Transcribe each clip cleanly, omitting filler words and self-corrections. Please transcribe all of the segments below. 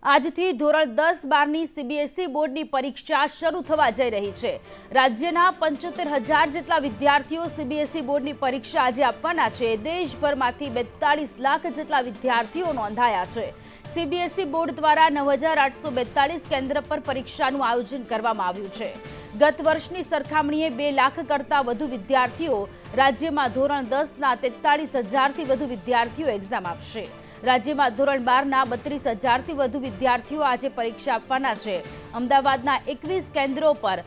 આજથી ધોરણ 10-12ની સીબીએસઈ બોર્ડની પરીક્ષા શરૂ થવા જઈ રહી છે। રાજ્યના 75,000 જેટલા વિદ્યાર્થીઓ સીબીએસઈ બોર્ડની પરીક્ષા આજે આપવાના છે। દેશભરમાંથી 42 લાખ જેટલા વિદ્યાર્થીઓ નોંધાયા છે। સીબીએસઈ બોર્ડ દ્વારા 9,842 કેન્દ્ર પર પરીક્ષાનું આયોજન કરવામાં આવ્યું છે। ગત વર્ષની સરખામણીએ 2 લાખ કરતાં વધુ વિદ્યાર્થીઓ રાજ્યમાં ધોરણ 10ના 43,000થી વધુ વિદ્યાર્થીઓ એક્ઝામ આપશે। રાજ્યમાં ધોરણ 12ના 32,000થી વધુ વિદ્યાર્થીઓ આજે પરીક્ષા આપવાના છે। અમદાવાદના 21 કેન્દ્રો પર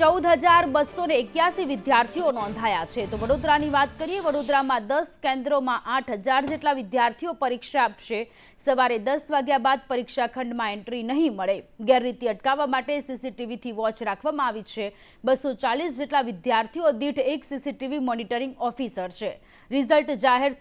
14,281 વિદ્યાર્થીઓ નોંધાયા છે। તો વડોદરાની વાત કરીએ, વડોદરામાં 10 કેન્દ્રોમાં 8,000 જેટલા વિદ્યાર્થીઓ પરીક્ષા આપશે। સવારે 10 વાગ્યા બાદ પરીક્ષા ખંડમાં એન્ટ્રી નહીં મળે। ગેરરીતિ અટકાવવા માટે સીસીટીવીથી વોચ રાખવામાં આવી છે। 240 જેટલા વિદ્યાર્થીઓ દીઠ એક સીસીટીવી મોનિટરિંગ ઓફિસર છે। રિઝલ્ટ જાહેર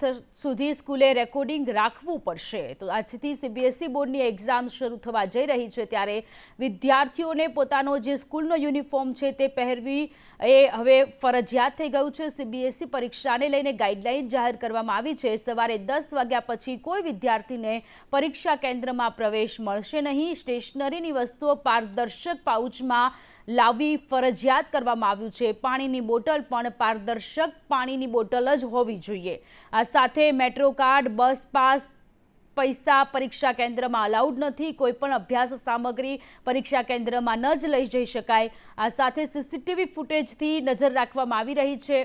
સુધી સ્કૂલે રેકોર્ડિંગ રાખવું પડશે। તો આજથી સીબીએસઈ બોર્ડની એક્ઝામ શરૂ થવા જઈ રહી છે, ત્યારે વિદ્યાર્થીઓને પોતાનો જે સ્કૂલનો યુનિફોર્મ છે તે પહેરવી એ હવે ફરજિયાત થઈ ગયું છે। સીબીએસઈ પરીક્ષાને લઈને ગાઈડલાઈન જાહેર કરવામાં આવી છે। સવારે 10 વાગ્યા પછી કોઈ વિદ્યાર્થીને પરીક્ષા કેન્દ્રમાં પ્રવેશ મળશે નહીં। સ્ટેશનરીની વસ્તુઓ પારદર્શક પાઉચમાં લાવવી ફરજિયાત કરવામાં આવ્યું છે। પાણીની બોટલ પણ પારદર્શક પાણીની બોટલ જ હોવી જોઈએ। આ સાથે મેટ્રો કાર્ડ, બસ પાસ, પૈસા પરીક્ષા કેન્દ્રમાં અલાઉડ નથી। કોઈ પણ અભ્યાસ સામગ્રી પરીક્ષા કેન્દ્રમાં ન જ લઈ જઈ શકાય। આ સાથે સીસીટીવી ફૂટેજથી નજર રાખવામાં આવી રહી છે।